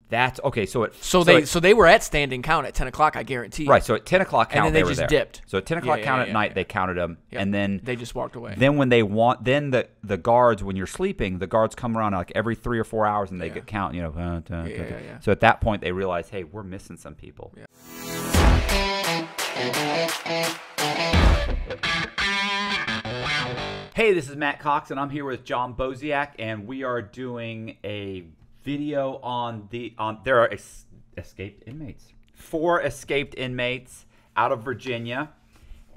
That's okay. So they were at standing count at 10 o'clock. I guarantee. Right. So at 10 o'clock count, and then they were just there. dipped. So at 10 o'clock count at night, they counted them, and then they just walked away. Then when the guards, when you're sleeping, the guards come around like every 3 or 4 hours, and they get count. So at that point, they realize, hey, we're missing some people. Yeah. Hey, this is Matt Cox, and I'm here with John Boseak, and we are doing a video on there are escaped inmates. 4 escaped inmates out of Virginia,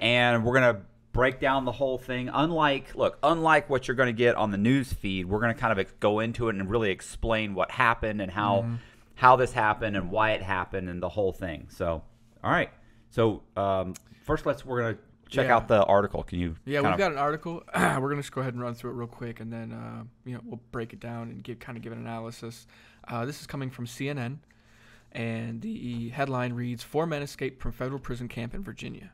and we're gonna break down the whole thing. Unlike what you're gonna get on the news feed, we're gonna kind of go into it and really explain what happened and how this happened and why it happened and the whole thing. So, all right. So first, we're gonna check out the article. Can you? Yeah, we've got an article. We're gonna just go ahead and run through it real quick, and then we'll break it down and give an analysis. This is coming from CNN, and the headline reads: 4 men escaped from federal prison camp in Virginia.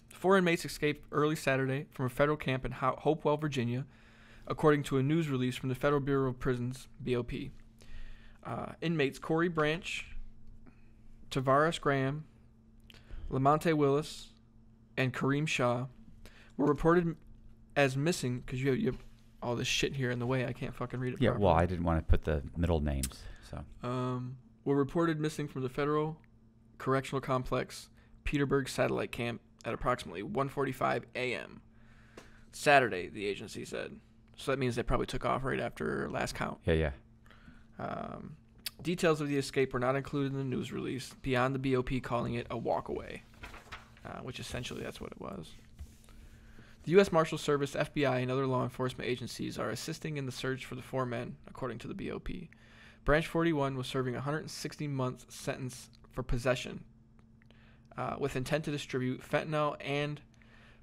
4 inmates escaped early Saturday from a federal camp in Hopewell, Virginia, according to a news release from the Federal Bureau of Prisons (BOP). Inmates Corey Branch, Tavares Graham, Lamonte Willis, and Kareem Shaw were reported as missing because you have all this shit here in the way. I can't fucking read it properly. Well, I didn't want to put the middle names. So were reported missing from the Federal Correctional Complex Petersburg satellite camp at approximately 1:45 a.m. Saturday, the agency said. So that means they probably took off right after last count. Yeah. Details of the escape were not included in the news release, beyond the BOP calling it a walkaway. Which essentially that's what it was. The U.S. Marshal Service, FBI, and other law enforcement agencies are assisting in the search for the 4 men, according to the BOP. Branch 41 was serving a 160-month sentence for possession with intent to distribute fentanyl and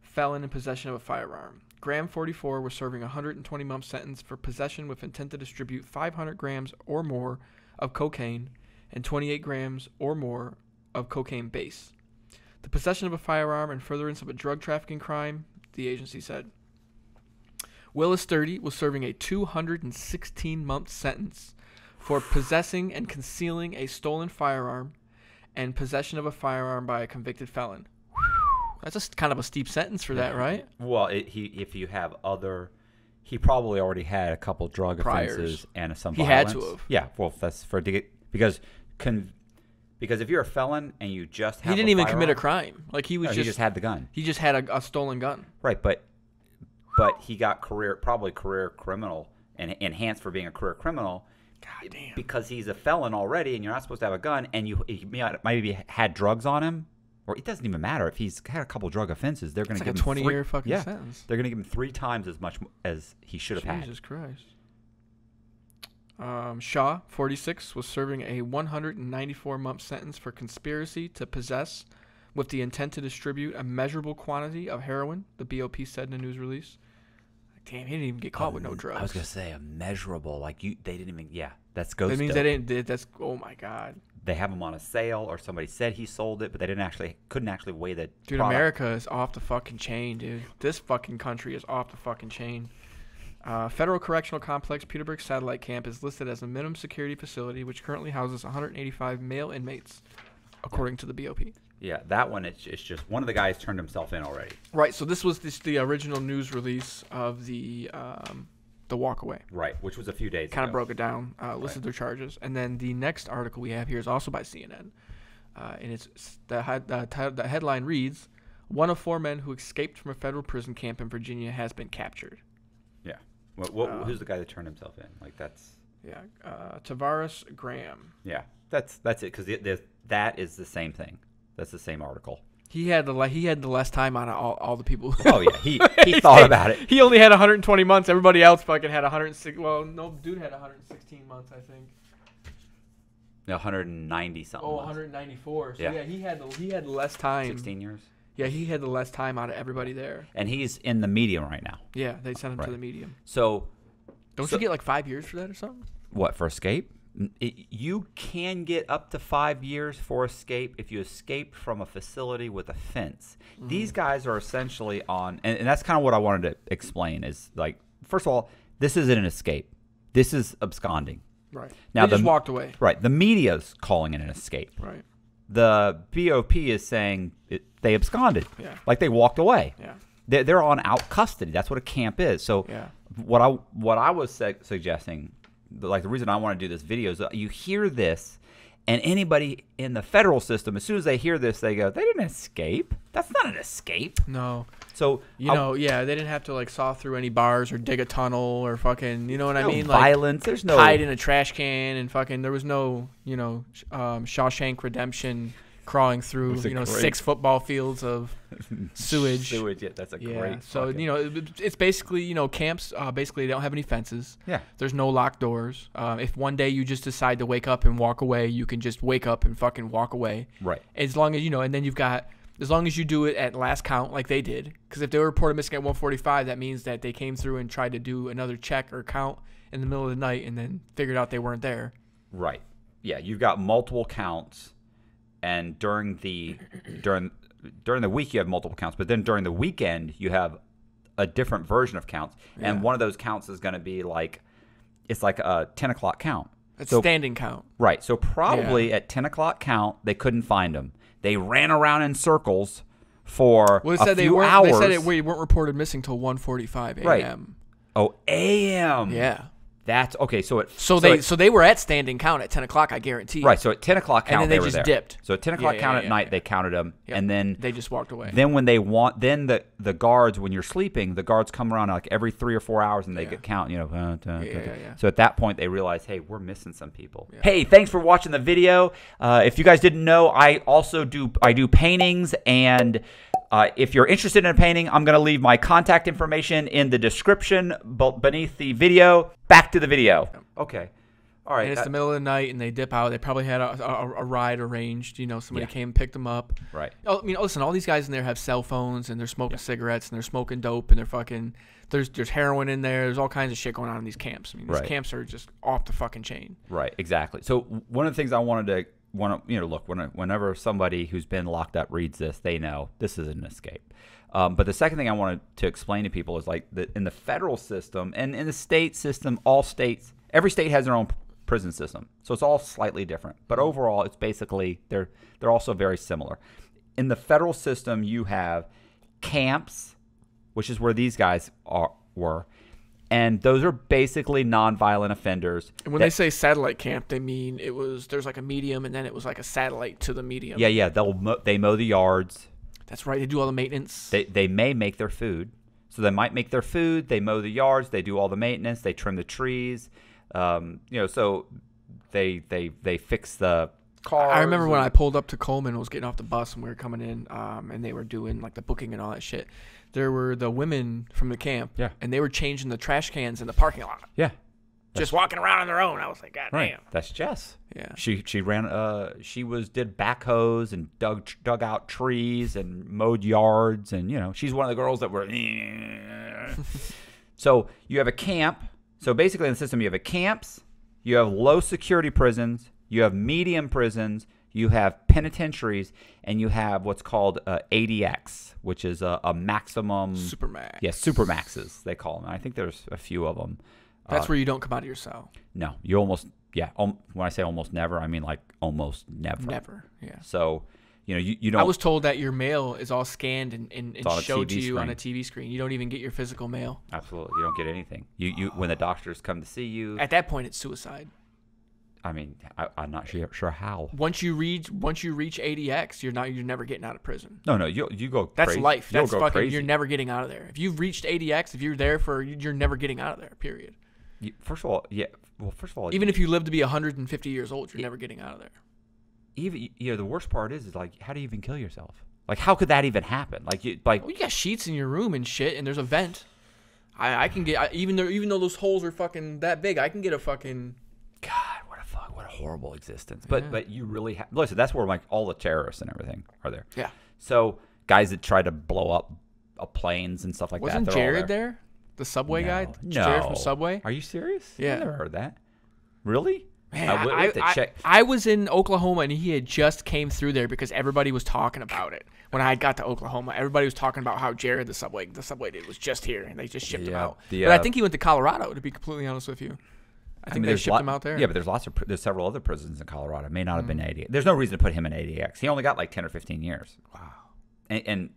felon in possession of a firearm. Graham 44 was serving a 120-month sentence for possession with intent to distribute 500 grams or more of cocaine and 28 grams or more of cocaine base. The possession of a firearm and furtherance of a drug trafficking crime, the agency said. Willis 30 was serving a 216-month sentence for possessing and concealing a stolen firearm and possession of a firearm by a convicted felon. That's kind of a steep sentence for that, right? Well, if you have he probably already had a couple drug offenses and some violence. He had to have. Yeah, well, that's because if you're a felon and you just have he didn't even commit a crime. Like he just had the gun. He just had a stolen gun. Right, but he got probably career criminal and enhanced for being a career criminal. God damn. Because he's a felon already, and you're not supposed to have a gun, and he maybe had drugs on him, or it doesn't even matter if he's had a couple drug offenses. They're going to give him 20-year fucking sentence. They're going to give him 3 times as much as he should have had. Jesus Christ. Shaw, 46, was serving a 194-month sentence for conspiracy to possess with the intent to distribute a measurable quantity of heroin, the BOP said in a news release. Damn, he didn't even get caught with no drugs. I was going to say a measurable. They didn't even, that's ghost. That means they didn't, oh my God. They have him on a sale, or somebody said he sold it, but they couldn't actually weigh the Dude, product. America is off the fucking chain, dude. This fucking country is off the fucking chain. Federal Correctional Complex Petersburg Satellite Camp is listed as a minimum security facility, which currently houses 185 male inmates, according to the BOP. Yeah, that one, it's just one of the guys turned himself in already. Right, so this was the original news release of the walkaway. Right, which was a few days ago. Kind of broke it down, listed their charges. And then the next article we have here is also by CNN. And it's the headline reads, 1 of 4 men who escaped from a federal prison camp in Virginia has been captured. Yeah. Who's the guy that turned himself in? Tavares Graham. Yeah, that's it, because that is the same thing. That's the same article. He had the less time on all the people. Oh yeah, he thought about it. He only had 120 months. Everybody else fucking had 106. Well, no, dude had 116 months, I think. 190 something. Oh, 194. So yeah, he had less time. 16 years. Yeah, he had the less time out of everybody there. And he's in the medium right now. Yeah, they sent him to the medium. So, don't you get like 5 years for that or something? What, for escape? You can get up to 5 years for escape if you escape from a facility with a fence. Mm-hmm. These guys are essentially on, and that's kind of what I wanted to explain is, like, first of all, this isn't an escape. This is absconding. Right. Now they just walked away. Right. The media's calling it an escape. Right. The BOP is saying they absconded. Yeah. Like they walked away. Yeah. They're on out custody. That's what a camp is. So what I was suggesting, like the reason I want to do this video is you hear this, and anybody in the federal system, as soon as they hear this, they go, they didn't escape. That's not an escape. No. So they didn't have to like saw through any bars or dig a tunnel or fucking, you know what I mean? Violence. Like, there's no hide in a trash can and fucking. There was no, Shawshank Redemption crawling through, 6 football fields of sewage. Sewage. Yeah, that's a great. So it's basically camps. Basically, they don't have any fences. Yeah. There's no locked doors. If one day you just decide to wake up and walk away, you can just wake up and fucking walk away. Right. As long as and then you've got. As long as you do it at last count like they did. Because if they were reported missing at 1:45, that means that they came through and tried to do another check or count in the middle of the night and then figured out they weren't there. Right. Yeah, you've got multiple counts, and during the week you have multiple counts, but then during the weekend you have a different version of counts. Yeah. And one of those counts is going to be it's like a 10 o'clock count. It's standing count. Right. So probably at 10 o'clock count, they couldn't find them. They ran around in circles for a few hours. They said we weren't reported missing till 1:45 a.m. Right. Oh, a.m. Yeah. That's okay. So they were at standing count at 10 o'clock. I guarantee. Right. So at 10 o'clock count, and then they were just there. Dipped. So at 10 o'clock count at night, they counted them, and then they just walked away. Then when the guards, when you're sleeping, the guards come around like every 3 or 4 hours, and they get count. So at that point, they realize, hey, we're missing some people. Yeah. Hey, thanks for watching the video. If you guys didn't know, I also do paintings, and if you're interested in a painting, I'm going to leave my contact information in the description beneath the video. Back to the video. Okay. All right. And it's the middle of the night, and they dip out. They probably had a ride arranged. Somebody came and picked them up. Right. I mean, listen, all these guys in there have cell phones, and they're smoking cigarettes, and they're smoking dope, and they're fucking. There's heroin in there. There's all kinds of shit going on in these camps. I mean, these camps are just off the fucking chain. Right. Exactly. So one of the things I wanted to look, whenever somebody who's been locked up reads this, they know this is an escape. But the second thing I wanted to explain to people is in the federal system and in the state system, every state has their own prison system, so it's all slightly different. But overall, it's basically they're also very similar. In the federal system, you have camps, which is where these guys were. And those are basically nonviolent offenders. And when they say satellite camp, they mean there's like a medium, and then it was like a satellite to the medium. Yeah. They mow the yards. That's right. They do all the maintenance. They may make their food. So they might make their food. They mow the yards. They do all the maintenance. They trim the trees. So they fix the cars. I remember when I pulled up to Coleman and was getting off the bus and we were coming in, and they were doing like the booking and all that shit. There were the women from the camp, and they were changing the trash cans in the parking lot. Yeah, just walking around on their own. I was like, God damn. That's Jess. Yeah, she ran. Did backhoes and dug out trees and mowed yards, and she's one of the girls that were. So you have a camp. So basically in the system, you have camps, you have low security prisons, you have medium prisons, you have penitentiaries, and you have what's called ADX, which is a maximum. Supermax. Yeah, supermaxes, they call them. I think there's a few of them. That's where you don't come out of your cell. No, you almost, when I say almost never, I mean like almost never. Never, yeah. So, you don't. I was told that your mail is all scanned and showed to you screen. on a TV screen. You don't even get your physical mail. Absolutely, you don't get anything. You when the doctors come to see you. At that point, it's suicide. I mean, I'm not sure how. Once you reach ADX, you're never getting out of prison. No, you go. That's crazy. life. That's You'll go fucking. crazy. You're never getting out of there. If you've reached ADX, if you're there you're never getting out of there. Period. First of all, yeah. Well, first of all, even if you live to be 150 years old, you're never getting out of there. Even the worst part is like, how do you even kill yourself? Like, how could that even happen? You got sheets in your room and shit, and there's a vent. I can get even though those holes are fucking that big, I can get a fucking. God, what a horrible existence. But you really listen. That's where all the terrorists and everything are there. Yeah. So guys that try to blow up planes and stuff like Wasn't that. Wasn't Jared there? The Subway guy? No. Jared from Subway? Are you serious? Yeah. I never heard that. Really? Man, I have to check. I was in Oklahoma, and he had just came through there because everybody was talking about it. When I got to Oklahoma, everybody was talking about how Jared, the Subway dude, was just here, and they just shipped him out. But I think he went to Colorado, to be completely honest with you. I think they shipped him out there. Yeah, but there's several other prisons in Colorado. It may not have been ADX. There's no reason to put him in ADX. He only got like 10 or 15 years. Wow. And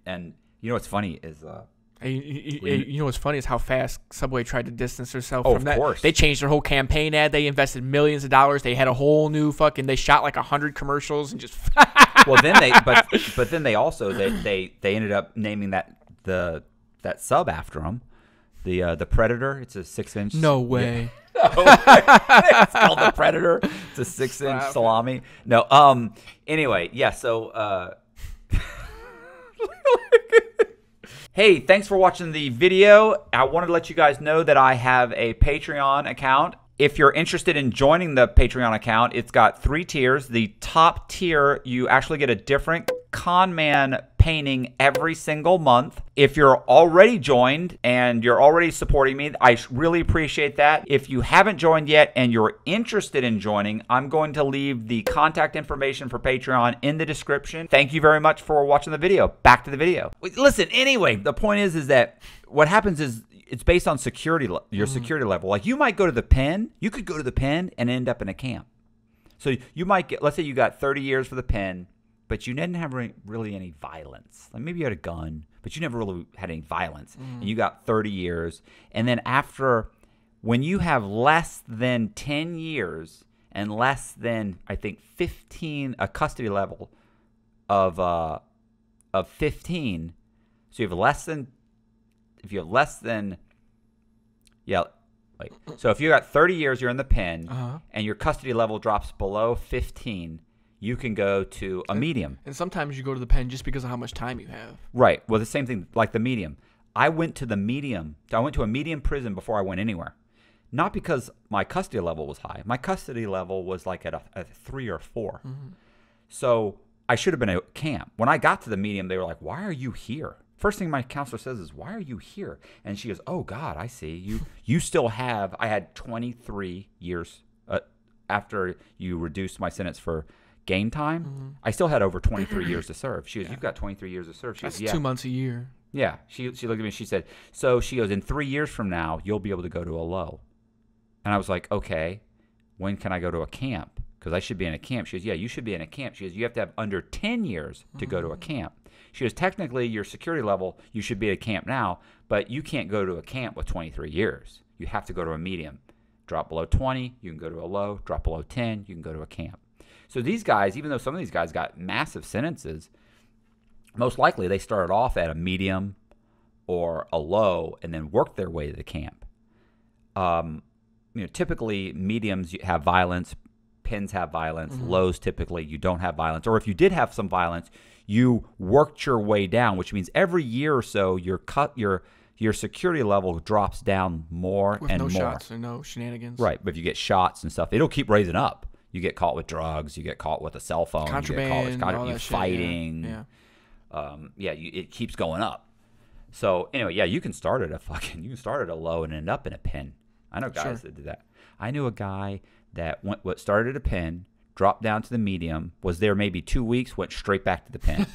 you know what's funny is you know what's funny is how fast Subway tried to distance herself Oh, from that. of course. They changed their whole campaign ad. They invested millions of dollars. They had a whole new fucking. They shot like 100 commercials and just. Well, then they also they ended up naming that sub after him, the Predator. It's a 6-inch. No way. Yeah. It's called the Predator. It's a 6-inch salami. No. Anyway, yeah. So. Hey, thanks for watching the video. I wanted to let you guys know that I have a Patreon account. If you're interested in joining the Patreon account, it's got 3 tiers. The top tier, you actually get a different con man painting every single month. If you're already joined and you're already supporting me, I really appreciate that. If you haven't joined yet and you're interested in joining, I'm going to leave the contact information for Patreon in the description. Thank you very much for watching the video. Back to the video. Listen, anyway, the point is that what happens is it's based on security, your security level. Like you might go to the pen, you could go to the pen and end up in a camp. So you might get, let's say you got 30 years for the pen, but you didn't have really any violence. Like maybe you had a gun, but you never really had any violence. And you got 30 years. And then when you have less than 10 years and less than, I think, 15, a custody level of 15, so you have less than, so if you got 30 years, you're in the pen, and your custody level drops below 15, you can go to a medium. And sometimes you go to the pen just because of how much time you have. Right. Well, the same thing, like the medium. I went to a medium prison before I went anywhere. Not because my custody level was high. My custody level was like at a 3 or 4. So I should have been at camp. When I got to the medium, they were like, "Why are you here?" First thing my counselor says is, "Why are you here?" And she goes, "Oh, God, I see. You still have," I had 23 years after you reduced my sentence for game time. I still had over 23 years to serve. She goes, "You've got 23 years to serve." She That's goes, 2 months a year. Yeah. She looked at me and she said, she goes, "In 3 years from now, you'll be able to go to a low." And I was like, "Okay, when can I go to a camp? Because I should be in a camp." She goes, "Yeah, you should be in a camp." She goes, "You have to have under 10 years to go to a camp." She goes, "Technically, your security level, you should be at a camp now, but you can't go to a camp with 23 years. You have to go to a medium. Drop below 20, you can go to a low. Drop below 10, you can go to a camp." So these guys, even though some of these guys got massive sentences, most likely they started off at a medium or a low and then worked their way to the camp. Typically mediums have violence, pens have violence, lows typically you don't have violence. Or if you did have some violence, you worked your way down, which means every year or so your security level drops down more With and no more. shots or no shenanigans. Right, but if you get shots and stuff, it'll keep raising up. You get caught with drugs, you get caught with a cell phone, Contraband, you get caught all with that shit, fighting. Yeah. It keeps going up. So anyway, yeah, you can start at a low and end up in a pen. I know guys that do that. I knew a guy that started at a pen, dropped down to the medium, was there maybe 2 weeks, went straight back to the pen.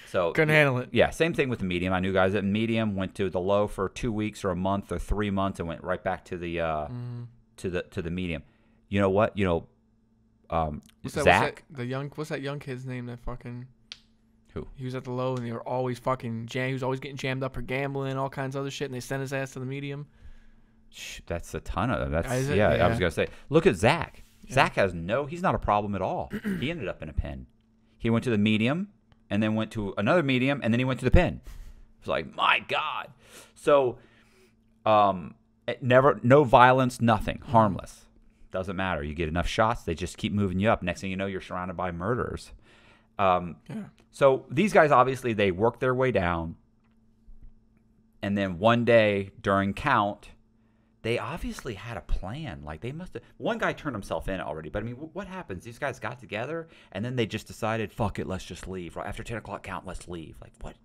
So couldn't handle it. Yeah, same thing with the medium. I knew guys at medium went to the low for 2 weeks or a month or 3 months and went right back to the to the medium. You know what? Zach. What's that young kid's name? That fucking. Who? He was at the low and they were always fucking he was always getting jammed up for gambling, all kinds of other shit, and they sent his ass to the medium. That's a ton of them. Is it? Yeah, Yeah. I was gonna say. Look at Zach. Yeah. Zach he's not a problem at all. He ended up in a pen. He went to the medium and then went to another medium and then he went to the pen. It's like, my God. So, no violence, nothing, harmless. Doesn't matter. You get enough shots, they just keep moving you up. Next thing you know, you're surrounded by murderers. So these guys, obviously, they work their way down. And then one day during count, they obviously had a plan. Like they must have. One guy turned himself in already. But I mean, what happens? These guys got together and then they just decided, fuck it, let's just leave. Right after 10 o'clock count, let's leave. Like what?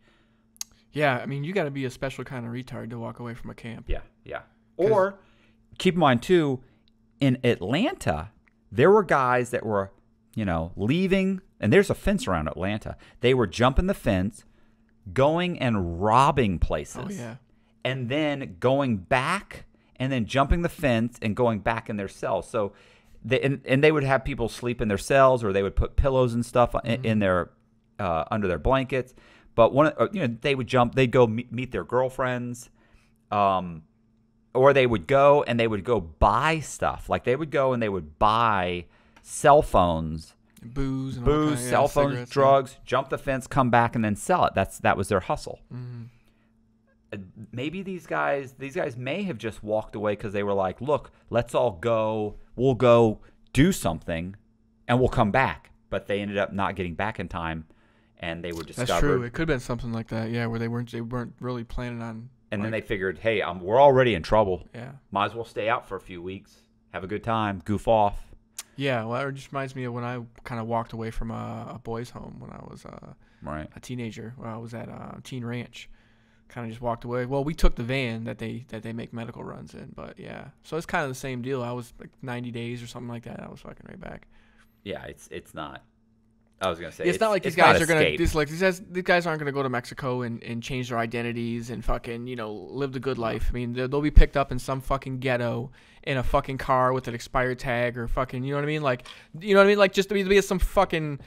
Yeah, I mean, you got to be a special kind of retard to walk away from a camp. Yeah. Or keep in mind too, in Atlanta, there were guys that were, leaving. And there's a fence around Atlanta. They were jumping the fence, going and robbing places. Oh, yeah. And then going back and then jumping the fence and going back in their cells. So they would have people sleep in their cells, or they would put pillows and stuff in their under their blankets. But they would jump. They'd go meet their girlfriends, or they would go and they would go buy stuff. Like they would go and they would buy cell phones, booze, cell phones, drugs. Jump the fence, come back, and then sell it. That was their hustle. Maybe these guys may have just walked away because they were like, look, let's all go. We'll go do something, and we'll come back. But they ended up not getting back in time. And they were discovered. That's true. It could have been something like that, yeah, where they weren't really planning on. And then they figured, hey, we're already in trouble. Yeah. Might as well stay out for a few weeks, have a good time, goof off. Yeah, well, it just reminds me of when I kind of walked away from a boys' home when I was a teenager. When I was at Teen Ranch, kind of just walked away. Well, we took the van that they make medical runs in, but yeah, so it's kind of the same deal. I was like 90 days or something like that. I was fucking right back. Yeah, it's not. I was gonna say it's not like these guys are gonna these guys aren't gonna go to Mexico and change their identities and fucking live the good life. I mean, they'll be picked up in some fucking ghetto in a fucking car with an expired tag or fucking like just to be at some fucking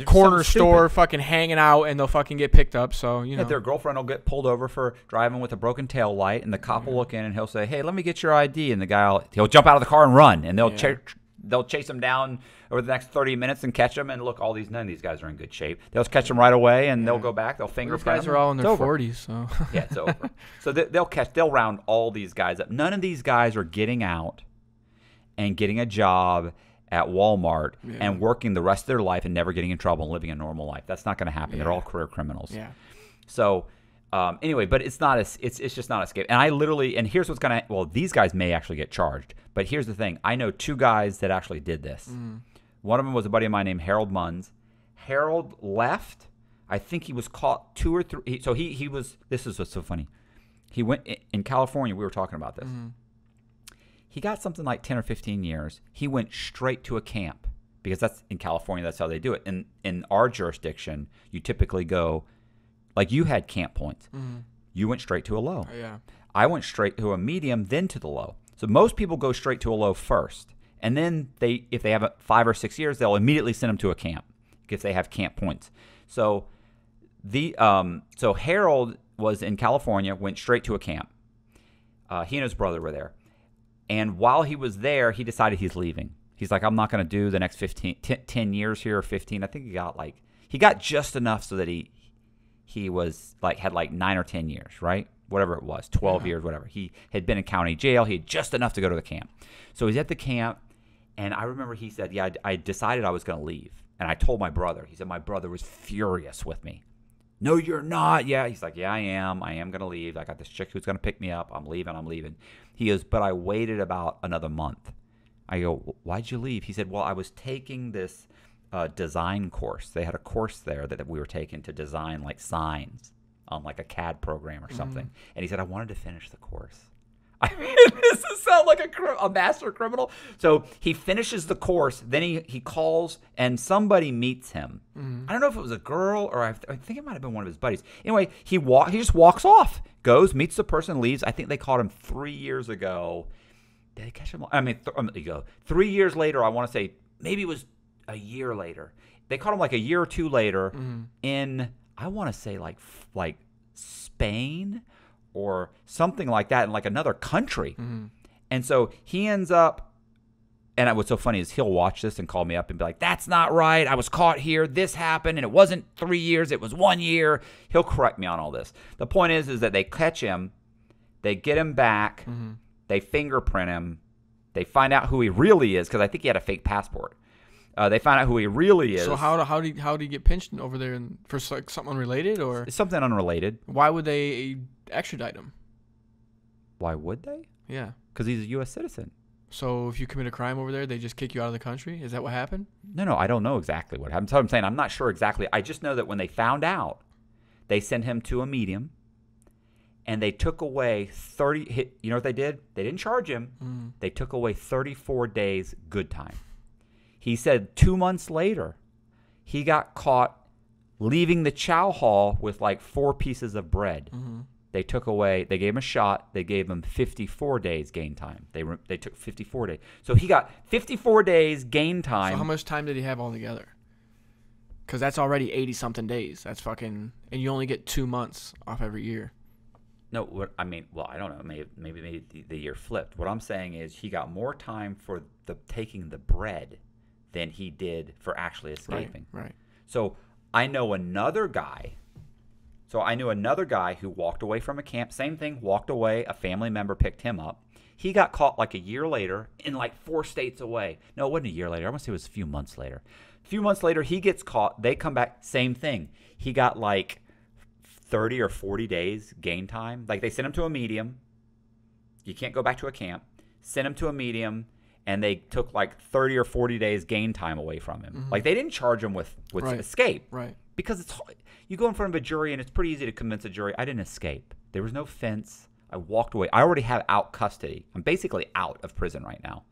corner store fucking hanging out, and they'll fucking get picked up. So their girlfriend will get pulled over for driving with a broken tail light, and the cop will look in and he'll say, hey, let me get your ID, and the guy he'll jump out of the car and run, and they'll chase him down over the next 30 minutes and catch him. And look, none of these guys are in good shape. They'll catch him right away, and they'll go back. They'll fingerprint them. These guys are all in their 40s, so yeah, it's over. So they'll round all these guys up. None of these guys are getting out and getting a job at Walmart and working the rest of their life and never getting in trouble and living a normal life. That's not going to happen. They're all career criminals. Yeah. So anyway, but it's just not escape. And here's what's gonna. Well, these guys may actually get charged. But here's the thing. I know two guys that actually did this. One of them was a buddy of mine named Harold Munns. Harold left. I think he was caught 2 or 3. So he was. This is what's so funny. He went in California. We were talking about this. He got something like 10 or 15 years. He went straight to a camp because that's in California. That's how they do it. In our jurisdiction, you typically go. Like you had camp points. You went straight to a low. Yeah. I went straight to a medium, then to the low. So most people go straight to a low first. And then if they have 5 or 6 years, they'll immediately send them to a camp because they have camp points. So so Harold was in California, went straight to a camp. He and his brother were there. And while he was there, he decided he's leaving. He's like, I'm not going to do the next 10 years here or 15. I think he got just enough so that he was had 9 or 10 years, right? Whatever it was, 12 years, whatever. He had been in county jail. He had just enough to go to the camp. So he's at the camp, and I remember he said, yeah, I decided I was going to leave. And I told my brother. He said my brother was furious with me. No, you're not. Yeah. He's like, yeah, I am. I am going to leave. I got this chick who's going to pick me up. I'm leaving. He goes, but I waited about another month. I go, why'd you leave? He said, well, I was taking this design course. They had a course there that we were taking to design signs on a CAD program or something. And he said, I wanted to finish the course. I mean, this sounds like a master criminal. So he finishes the course. Then he calls and somebody meets him. I don't know if it was a girl or I think it might have been one of his buddies. Anyway, he just walks off, goes, meets the person, leaves. I think they caught him 3 years ago. Did they catch him? I mean, 3 years later, I want to say maybe it was a year later. They caught him a year or two later in, I want to say like Spain or something like that in another country. And so he ends up, and what's so funny is he'll watch this and call me up and be like, that's not right. I was caught here. This happened. And it wasn't 3 years. It was 1 year. He'll correct me on all this. The point is that they catch him. They get him back. They fingerprint him. They find out who he really is because I think he had a fake passport. They find out who he really is. So how did he get pinched over there for something unrelated or it's something unrelated? Why would they extradite him? Why would they? Yeah, because he's a U.S. citizen. So if you commit a crime over there, they just kick you out of the country? Is that what happened? No, I don't know exactly what happened. So I'm saying I'm not sure exactly. I just know that when they found out, they sent him to a medium, and they took away 30. You know what they did? They didn't charge him. They took away 34 days good time. He said 2 months later, he got caught leaving the chow hall with 4 pieces of bread They took away, they gave him a shot. They gave him 54 days gain time. They took 54 days. So he got 54 days gain time. So how much time did he have altogether? Because that's already 80-something days. That's fucking, and you only get 2 months off every year. No, what I mean, well, I don't know. Maybe the year flipped. What I'm saying is he got more time for taking the bread than he did for actually escaping. Right. So I know another guy. Who walked away from a camp. Same thing, walked away. A family member picked him up. He got caught like a year later in like 4 states away. No, it wasn't a year later. I want to say it was a few months later. A few months later, he gets caught. They come back. Same thing. He got like 30 or 40 days gain time. Like they sent him to a medium. You can't go back to a camp. Sent him to a medium, and they took like 30 or 40 days gain time away from him. Like they didn't charge him with escape. Right. Because you go in front of a jury, and it's pretty easy to convince a jury, I didn't escape. There was no fence. I walked away. I already have out custody. I'm basically out of prison right now.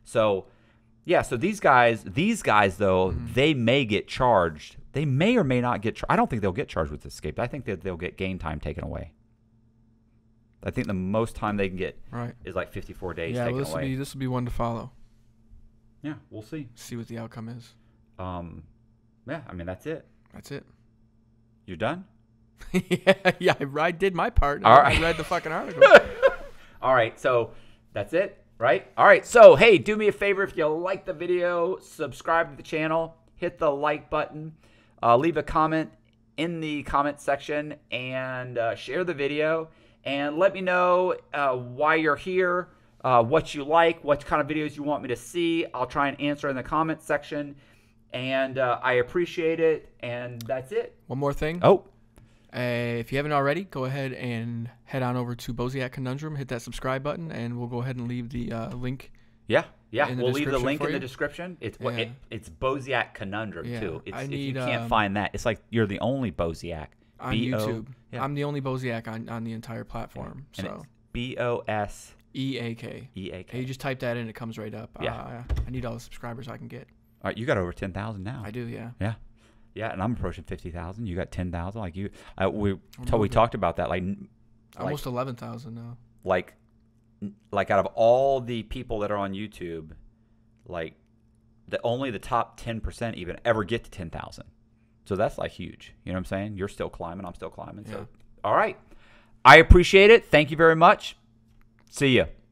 So, yeah, so these guys though, they may get charged. They may or may not get charged. I don't think they'll get charged with escape. I think that they'll get gain time taken away. I think the most time they can get is like 54 days taken away. Yeah, this will be one to follow. Yeah, we'll see. See what the outcome is. Yeah, I mean, that's it. That's it. You're done? yeah, I did my part. All right. I read the fucking article. All right, so that's it, right? All right, so, hey, do me a favor. If you like the video, subscribe to the channel, hit the like button, leave a comment in the comment section, and share the video. And let me know why you're here, what you like, what kind of videos you want me to see. I'll try and answer in the comment section. And I appreciate it, and that's it. One more thing. Oh. If you haven't already, go ahead and head on over to Boseak Conundrum. Hit that subscribe button, and we'll go ahead and leave the link. Yeah. We'll leave the link in the description. It's it's Boseak Conundrum, too. If you can't find that, it's like you're the only Boseak. On YouTube. Yeah. I'm the only Boseak on the entire platform. And so BOSEAK. EAK. You just type that in, it comes right up. Yeah. I need all the subscribers I can get. All right, you got over 10,000 now. I do, yeah. Yeah, and I'm approaching 50,000. You got 10,000. Like we talked about that. Like almost 11,000 now. Like out of all the people that are on YouTube, like only the top 10% even ever get to 10,000. So that's like huge. You know what I'm saying? You're still climbing. I'm still climbing. Yeah. So all right, I appreciate it. Thank you very much. See ya.